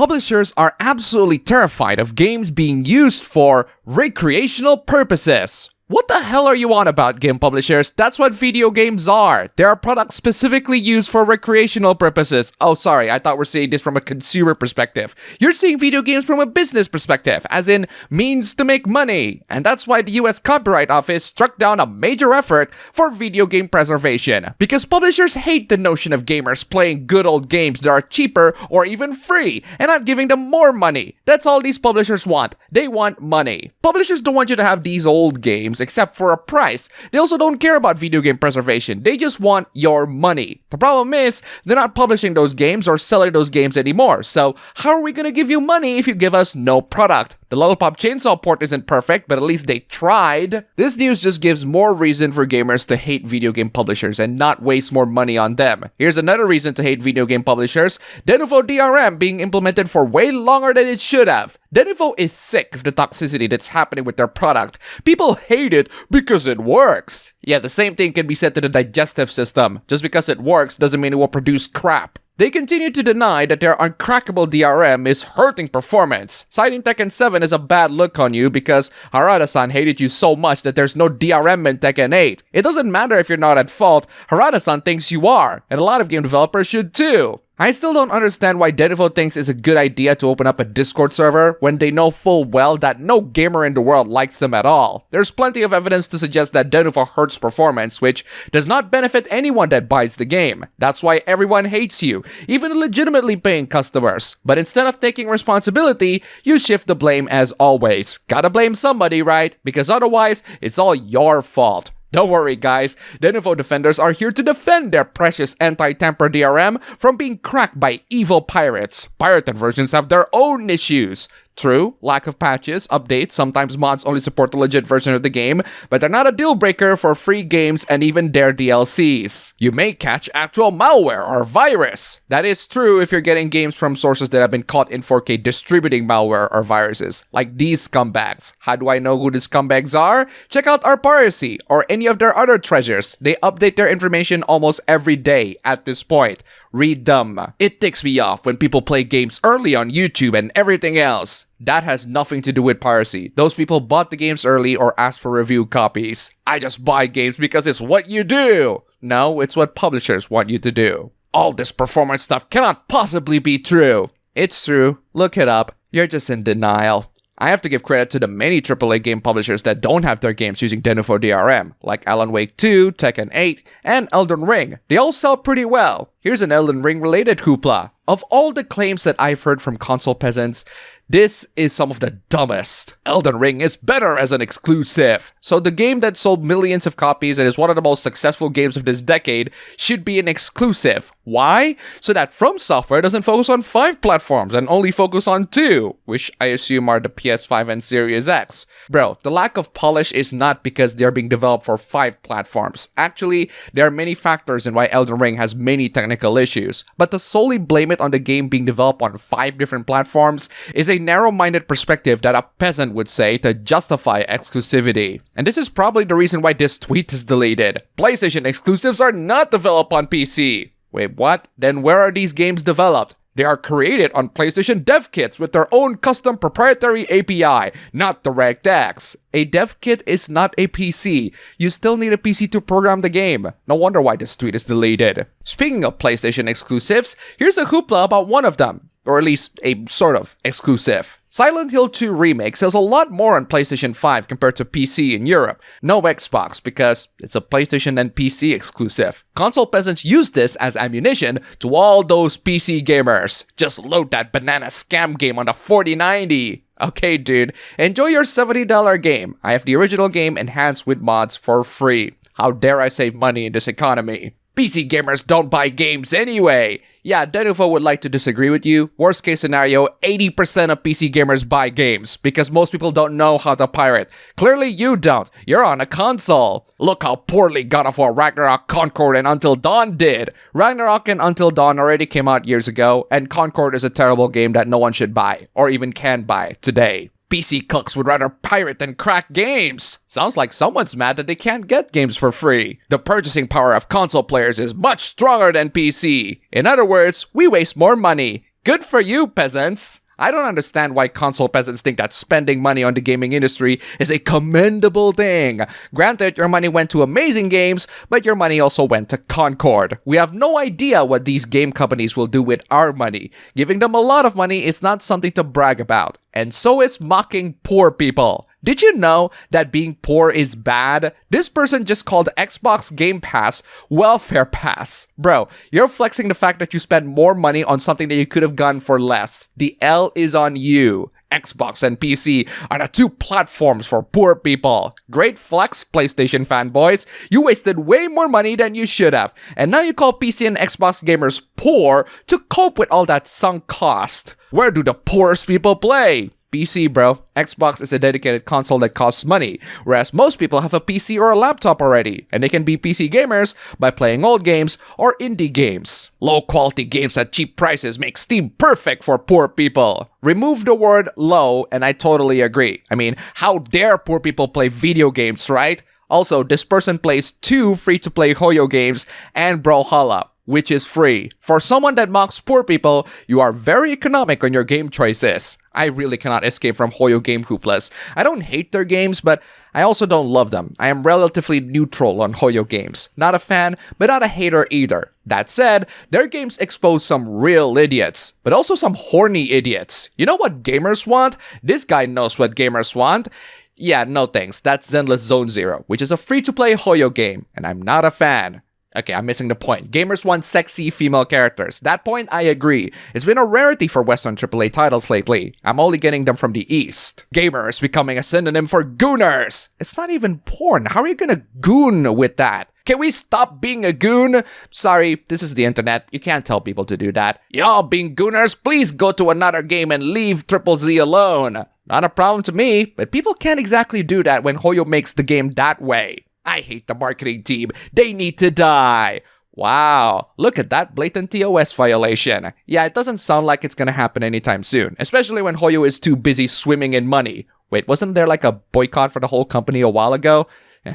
publishers are absolutely terrified of games being used for recreational purposes. What the hell are you on about, game publishers? That's what video games are. They are products specifically used for recreational purposes. Oh, sorry, I thought we're seeing this from a consumer perspective. You're seeing video games from a business perspective, as in means to make money. And that's why the US Copyright Office struck down a major effort for video game preservation. Because publishers hate the notion of gamers playing good old games that are cheaper or even free, and not giving them more money. That's all these publishers want. They want money. Publishers don't want you to have these old games except for a price. They also don't care about video game preservation. They just want your money. The problem is, they're not publishing those games or selling those games anymore. So how are we gonna give you money if you give us no product? The Lollipop Chainsaw port isn't perfect, but at least they tried. This news just gives more reason for gamers to hate video game publishers and not waste more money on them. Here's another reason to hate video game publishers: Denuvo DRM being implemented for way longer than it should have. Denuvo is sick of the toxicity that's happening with their product. People hate it because it works. Yeah, the same thing can be said to the digestive system. Just because it works doesn't mean it will produce crap. They continue to deny that their uncrackable DRM is hurting performance, citing Tekken 7 as a bad look on you because Harada-san hated you so much that there's no DRM in Tekken 8. It doesn't matter if you're not at fault, Harada-san thinks you are, and a lot of game developers should too. I still don't understand why Denuvo thinks it's a good idea to open up a Discord server when they know full well that no gamer in the world likes them at all. There's plenty of evidence to suggest that Denuvo hurts performance, which does not benefit anyone that buys the game. That's why everyone hates you, even legitimately paying customers. But instead of taking responsibility, you shift the blame as always. Gotta blame somebody, right? Because otherwise, it's all your fault. Don't worry guys, Denuvo defenders are here to defend their precious anti-tamper DRM from being cracked by evil pirates. Pirated versions have their own issues. True, lack of patches, updates, sometimes mods only support the legit version of the game, but they're not a deal breaker for free games and even their DLCs. You may catch actual malware or virus. That is true if you're getting games from sources that have been caught in 4K distributing malware or viruses, like these scumbags. How do I know who the scumbags are? Check out our piracy or any of their other treasures. They update their information almost every day at this point. Read them. It ticks me off when people play games early on YouTube and everything else. That has nothing to do with piracy. Those people bought the games early or asked for review copies. I just buy games because it's what you do. No, it's what publishers want you to do. All this performance stuff cannot possibly be true. It's true. Look it up. You're just in denial. I have to give credit to the many AAA game publishers that don't have their games using Denuvo DRM, like Alan Wake 2, Tekken 8, and Elden Ring. They all sell pretty well. Here's an Elden Ring related hoopla. Of all the claims that I've heard from console peasants, this is some of the dumbest. Elden Ring is better as an exclusive. So the game that sold millions of copies and is one of the most successful games of this decade should be an exclusive. Why? So that From Software doesn't focus on 5 platforms and only focus on 2, which I assume are the PS5 and Series X. Bro, the lack of polish is not because they're being developed for 5 platforms. Actually, there are many factors in why Elden Ring has many technical issues. But to solely blame it on the game being developed on 5 different platforms is a narrow-minded perspective that a peasant would say to justify exclusivity. And this is probably the reason why this tweet is deleted. PlayStation exclusives are not developed on PC. Wait, what? Then where are these games developed? They are created on PlayStation dev kits with their own custom proprietary API, not DirectX. A dev kit is not a PC. You still need a PC to program the game. No wonder why this tweet is deleted. Speaking of PlayStation exclusives, here's a hoopla about one of them. Or at least a sort of exclusive. Silent Hill 2 Remake sells a lot more on PlayStation 5 compared to PC in Europe. No Xbox because it's a PlayStation and PC exclusive. Console peasants use this as ammunition to all those PC gamers. Just load that banana scam game on the 4090. Okay dude, enjoy your $70 game. I have the original game enhanced with mods for free. How dare I save money in this economy? PC gamers don't buy games anyway! Yeah, Denuvo would like to disagree with you. Worst case scenario, 80% of PC gamers buy games because most people don't know how to pirate. Clearly you don't. You're on a console. Look how poorly God of War Ragnarok, Concord, and Until Dawn did. Ragnarok and Until Dawn already came out years ago, and Concord is a terrible game that no one should buy, or even can buy, today. PC cooks would rather pirate than crack games. Sounds like someone's mad that they can't get games for free. The purchasing power of console players is much stronger than PC. In other words, we waste more money. Good for you, peasants! I don't understand why console peasants think that spending money on the gaming industry is a commendable thing. Granted, your money went to amazing games, but your money also went to Concord. We have no idea what these game companies will do with our money. Giving them a lot of money is not something to brag about. And so is mocking poor people. Did you know that being poor is bad? This person just called Xbox Game Pass Welfare Pass. Bro, you're flexing the fact that you spend more money on something that you could have gotten for less. The L is on you. Xbox and PC are the two platforms for poor people. Great flex, PlayStation fanboys. You wasted way more money than you should have. And now you call PC and Xbox gamers poor to cope with all that sunk cost. Where do the poorest people play? PC, bro. Xbox is a dedicated console that costs money, whereas most people have a PC or a laptop already, and they can be PC gamers by playing old games or indie games. Low-quality games at cheap prices make Steam perfect for poor people. Remove the word low, and I totally agree. I mean, how dare poor people play video games, right? Also, this person plays 2 free-to-play Hoyo games and Brawlhalla, which is free. For someone that mocks poor people, you are very economic on your game choices. I really cannot escape from Hoyo game hooplas. I don't hate their games, but I also don't love them. I am relatively neutral on Hoyo games. Not a fan, but not a hater either. That said, their games expose some real idiots, but also some horny idiots. You know what gamers want? This guy knows what gamers want. Yeah, no thanks. That's Zenless Zone Zero, which is a free-to-play Hoyo game, and I'm not a fan. Okay, I'm missing the point. Gamers want sexy female characters. That point, I agree. It's been a rarity for Western AAA titles lately. I'm only getting them from the East. Gamers becoming a synonym for Gooners. It's not even porn. How are you gonna goon with that? Can we stop being a goon? Sorry, this is the internet. You can't tell people to do that. Y'all being Gooners, please go to another game and leave Triple Z alone. Not a problem to me, but people can't exactly do that when Hoyo makes the game that way. I hate the marketing team. They need to die. Wow, look at that blatant TOS violation. Yeah, it doesn't sound like it's gonna happen anytime soon, especially when Hoyo is too busy swimming in money. Wait, wasn't there like a boycott for the whole company a while ago?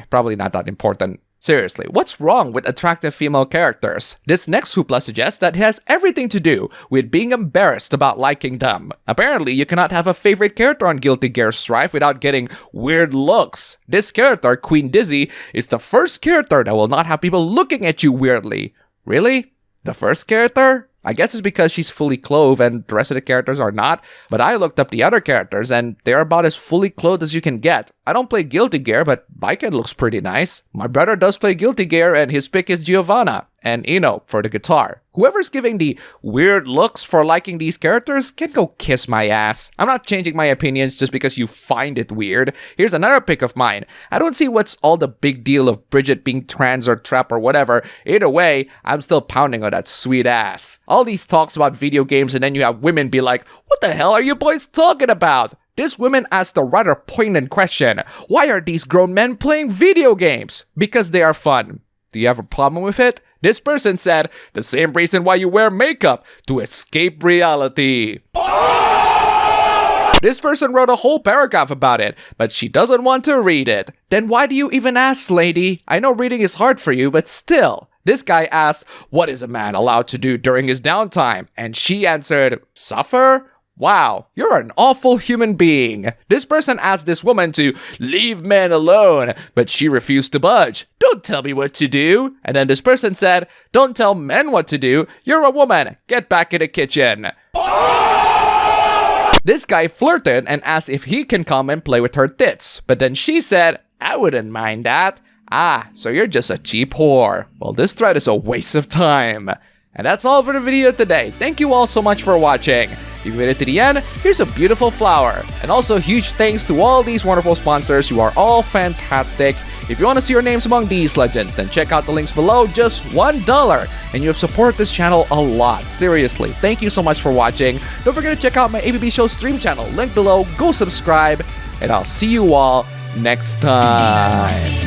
Probably not that important. Seriously, what's wrong with attractive female characters? This next hoopla suggests that it has everything to do with being embarrassed about liking them. Apparently, you cannot have a favorite character on Guilty Gear Strive without getting weird looks. This character, Queen Dizzy, is the first character that will not have people looking at you weirdly. Really? The first character? I guess it's because she's fully clothed and the rest of the characters are not, but I looked up the other characters and they're about as fully clothed as you can get. I don't play Guilty Gear, but Biken looks pretty nice. My brother does play Guilty Gear and his pick is Giovanna and Ino for the guitar. Whoever's giving the weird looks for liking these characters can go kiss my ass. I'm not changing my opinions just because you find it weird. Here's another pick of mine. I don't see what's all the big deal of Bridget being trans or trap or whatever. Either way, I'm still pounding on that sweet ass. All these talks about video games and then you have women be like, what the hell are you boys talking about? This woman asked a rather poignant question. Why are these grown men playing video games? Because they are fun. Do you have a problem with it? This person said, the same reason why you wear makeup, to escape reality. This person wrote a whole paragraph about it, but she doesn't want to read it. Then why do you even ask, lady? I know reading is hard for you, but still. This guy asked, what is a man allowed to do during his downtime? And she answered, suffer? Wow, you're an awful human being. This person asked this woman to leave men alone, but she refused to budge. Don't tell me what to do. And then this person said, don't tell men what to do. You're a woman. Get back in the kitchen. This guy flirted and asked if he can come and play with her tits. But then she said, I wouldn't mind that. Ah, so you're just a cheap whore. Well, this thread is a waste of time. And that's all for the video today. Thank you all so much for watching. If you made it to the end, here's a beautiful flower. And also huge thanks to all these wonderful sponsors. You are all fantastic. If you want to see your names among these legends, then check out the links below. Just $1. And you have supported this channel a lot. Seriously, thank you so much for watching. Don't forget to check out my ABB Show stream channel. Link below. Go subscribe. And I'll see you all next time.